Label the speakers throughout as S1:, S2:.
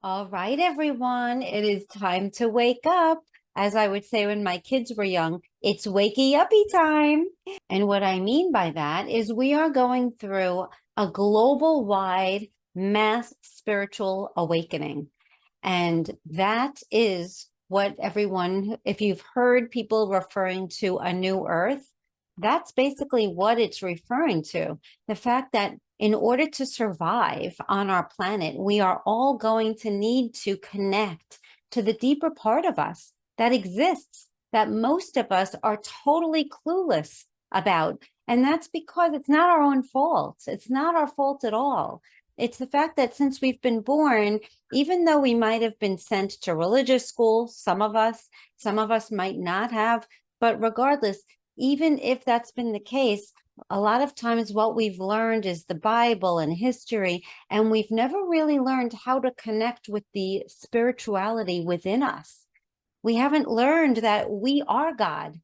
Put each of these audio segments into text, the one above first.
S1: All right, everyone, it is time to wake up. As I would say when my kids were young, it's wakey uppy time. And what I mean by that is we are going through a global wide mass spiritual awakening. And that is what everyone, if you've heard people referring to a new earth, that's basically what it's referring to. The fact that in order to survive on our planet, we are all going to need to connect to the deeper part of us that exists, that most of us are totally clueless about. And that's because it's not our own fault. It's not our fault at all. It's the fact that since we've been born, even though we might have been sent to religious school, some of us might not have, but regardless, even if that's been the case, a lot of times what we've learned is the Bible and history, and we've never really learned how to connect with the spirituality within us. We haven't learned that we are God,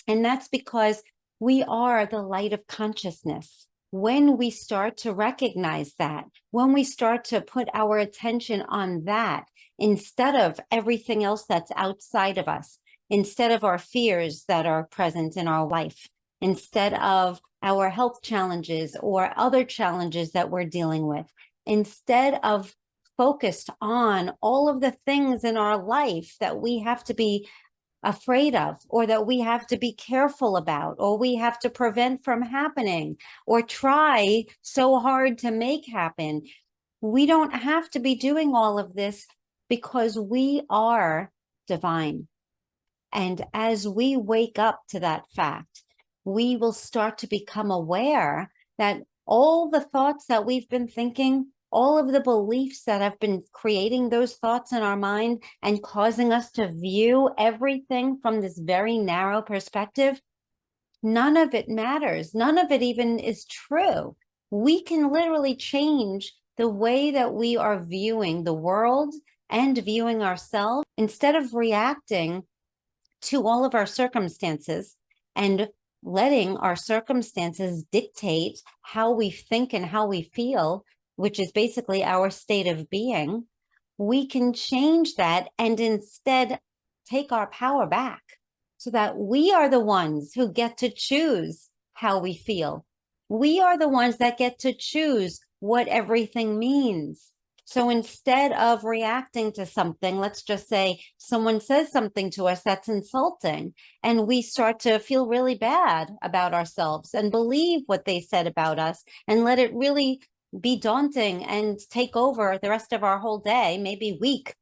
S1: and that's because we are the light of consciousness. When we start to recognize that, when we start to put our attention on that instead of everything else that's outside of us, instead of our fears that are present in our life, instead of our health challenges or other challenges that we're dealing with, instead of focused on all of the things in our life that we have to be afraid of, or that we have to be careful about, or we have to prevent from happening, or try so hard to make happen. We don't have to be doing all of this because we are divine. And as we wake up to that fact, we will start to become aware that all the thoughts that we've been thinking, all of the beliefs that have been creating those thoughts in our mind and causing us to view everything from this very narrow perspective, none of it matters. None of it even is true. We can literally change the way that we are viewing the world and viewing ourselves. Instead of reacting to all of our circumstances and letting our circumstances dictate how we think and how we feel, which is basically our state of being, we can change that and instead take our power back so that we are the ones who get to choose how we feel. We are the ones that get to choose what everything means. So instead of reacting to something, let's just say someone says something to us that's insulting, and we start to feel really bad about ourselves and believe what they said about us and let it really be daunting and take over the rest of our whole day, maybe week.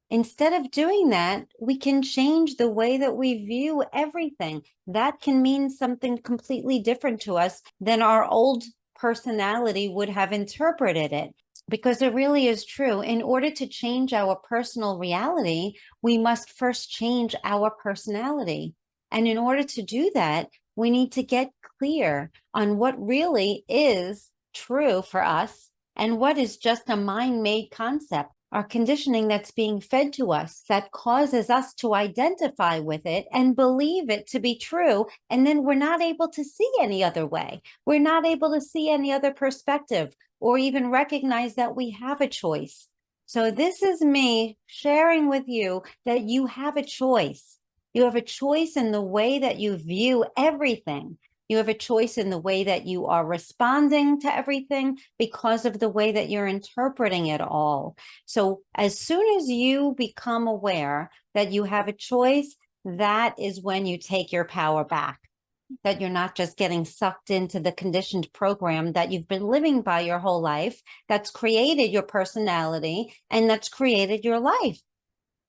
S1: Instead of doing that, we can change the way that we view everything. That can mean something completely different to us than our old personality would have interpreted it. Because it really is true. In order to change our personal reality, we must first change our personality. And in order to do that, we need to get clear on what really is true for us and what is just a mind-made concept, our conditioning that's being fed to us that causes us to identify with it and believe it to be true. And then we're not able to see any other way. We're not able to see any other perspective or even recognize that we have a choice. So this is me sharing with you that you have a choice. You have a choice in the way that you view everything. You have a choice in the way that you are responding to everything because of the way that you're interpreting it all. So as soon as you become aware that you have a choice, that is when you take your power back. That you're not just getting sucked into the conditioned program that you've been living by your whole life, that's created your personality and that's created your life.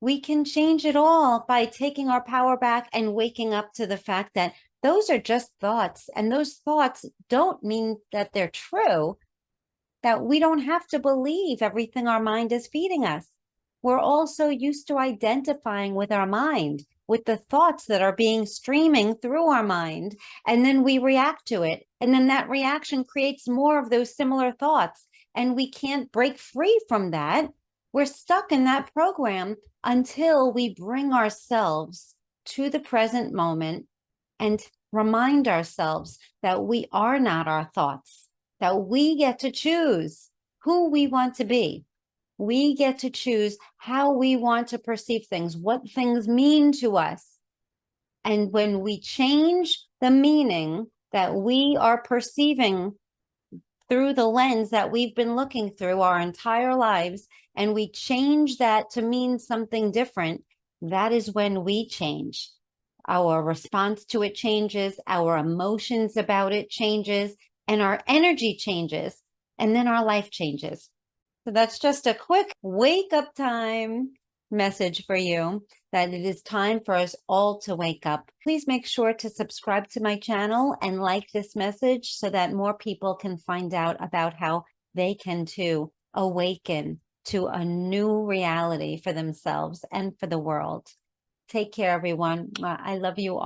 S1: We can change it all by taking our power back and waking up to the fact that those are just thoughts, and those thoughts don't mean that they're true, that we don't have to believe everything our mind is feeding us. We're also used to identifying with our mind, with the thoughts that are being streaming through our mind, and then we react to it. And then that reaction creates more of those similar thoughts, and we can't break free from that. We're stuck in that program until we bring ourselves to the present moment and remind ourselves that we are not our thoughts, that we get to choose who we want to be. We get to choose how we want to perceive things, what things mean to us. And when we change the meaning that we are perceiving through the lens that we've been looking through our entire lives, and we change that to mean something different, that is when we change. Our response to it changes, our emotions about it changes, and our energy changes, and then our life changes. So that's just a quick wake up time message for you, that it is time for us all to wake up. Please make sure to subscribe to my channel and like this message so that more people can find out about how they can too awaken to a new reality for themselves and for the world. Take care, everyone. I love you all.